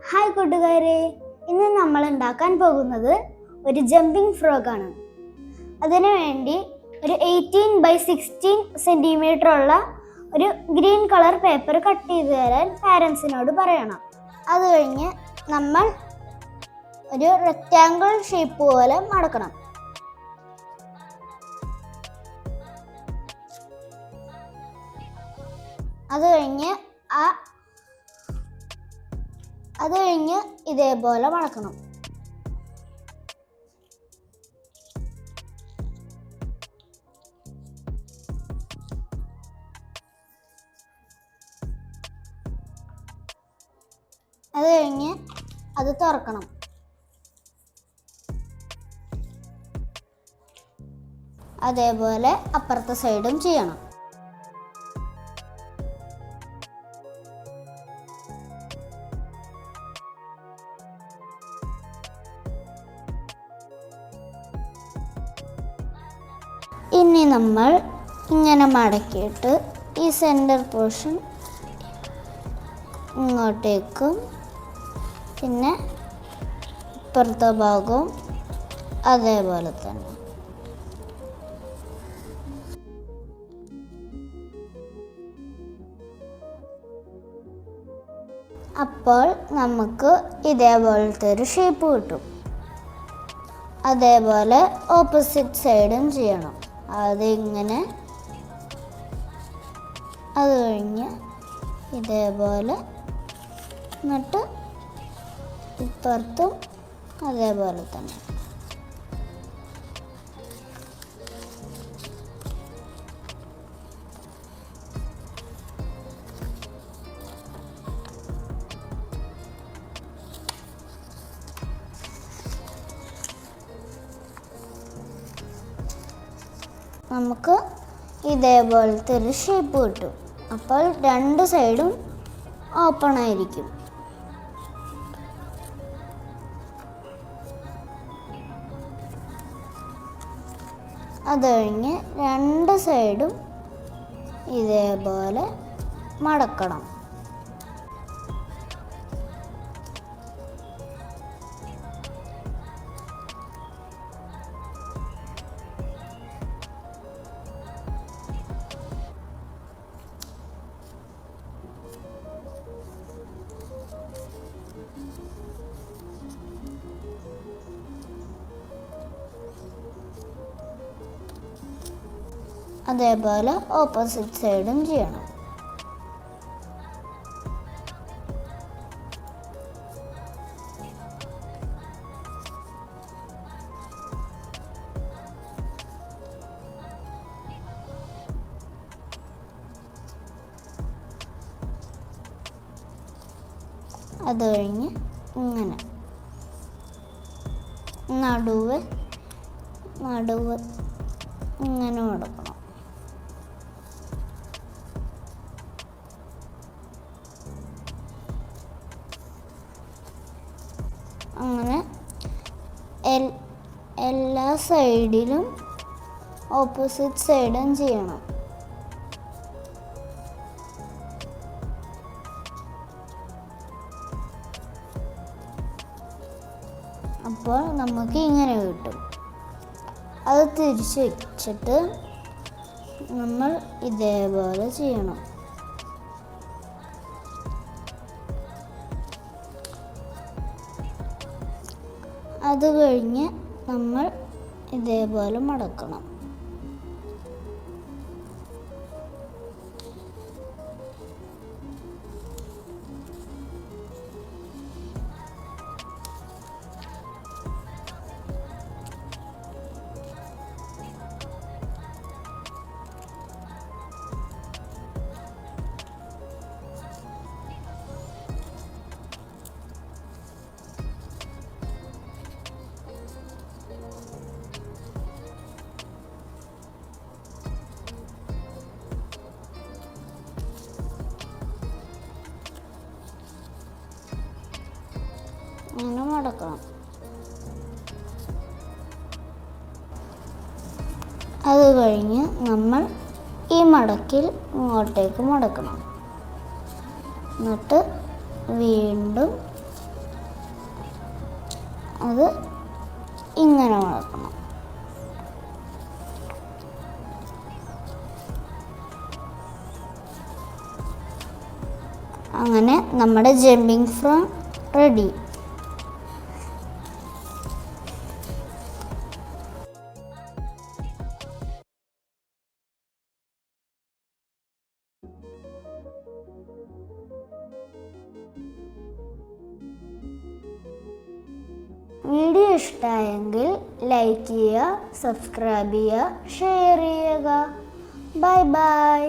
Hi കൂട്ടുകാരെ, ഇന്ന് നമ്മൾ ഉണ്ടാക്കാൻ പോകുന്നത് ഒരു ജമ്പിങ് ഫ്രോഗ് ആണ്. അതിനുവേണ്ടി ഒരു 18x16 സെൻറ്റിമീറ്റർ ഉള്ള ഒരു ഗ്രീൻ കളർ പേപ്പർ കട്ട് ചെയ്ത് തരാൻ പാരൻസിനോട് പറയണം. അത് കഴിഞ്ഞ് നമ്മൾ ഒരു റെക്റ്റാങ്കിൾ ഷേപ്പ് പോലെ മടക്കണം. അത് കഴിഞ്ഞ് ഇതേപോലെ മടക്കണം. അത് കഴിഞ്ഞ് അത് തുറക്കണം. അതേപോലെ അപ്പുറത്തെ സൈഡും ചെയ്യണം. ഇനി നമ്മൾ ഇങ്ങനെ മടക്കിയിട്ട് ഈ സെൻറ്റർ പോർഷൻ ഇങ്ങോട്ടേക്കും പിന്നെ ഇപ്പുറത്തെ ഭാഗവും അതേപോലെ തന്നെ. അപ്പോൾ നമുക്ക് ഇതേപോലത്തെ ഒരു ഷേപ്പ് കിട്ടും. അതേപോലെ ഓപ്പോസിറ്റ് സൈഡും ചെയ്യണം. അതിങ്ങനെ അത് കഴിഞ്ഞ് ഇതേപോലെ എന്നിട്ട് ഇപ്പുറത്തും അതേപോലെ തന്നെ. നമുക്ക് ഇതേപോലത്തെ ഒരു ഷേപ്പ് കിട്ടും. അപ്പോൾ രണ്ട് സൈഡും ഓപ്പൺ ആയിരിക്കും. അത് കഴിഞ്ഞ് രണ്ട് സൈഡും ഇതേപോലെ മടക്കണം. അതേപോലെ ഓപ്പോസിറ്റ് സൈഡും ചെയ്യണം. അത് കഴിഞ്ഞ് ഇങ്ങനെ നടുവ് ഇങ്ങനെ കൊടുക്കണം. അങ്ങനെ എല്ലാ സൈഡിലും ഓപ്പോസിറ്റ് സൈഡും ചെയ്യണം. അപ്പോൾ നമുക്ക് ഇങ്ങനെ കിട്ടും. അത് തിരിച്ച് വെച്ചിട്ട് നമ്മൾ ഇതേപോലെ ചെയ്യണം. അത് കഴിഞ്ഞ് നമ്മൾ ഇതേപോലെ മടക്കണം. അങ്ങനെ മടക്കണം. അത് കഴിഞ്ഞ് നമ്മൾ ഈ മടക്കിൽ ഇങ്ങോട്ടേക്ക് മടക്കണം. എന്നിട്ട് വീണ്ടും അത് ഇങ്ങനെ വളർത്തണം. അങ്ങനെ നമ്മുടെ ജമ്പിങ് ഫ്രോഗ് റെഡി. വീഡിയോ ഇഷ്ടമായെങ്കിൽ ലൈക്ക് ചെയ്യുക, സബ്സ്ക്രൈബ് ചെയ്യുക, ഷെയർ ചെയ്യുക. Bye bye.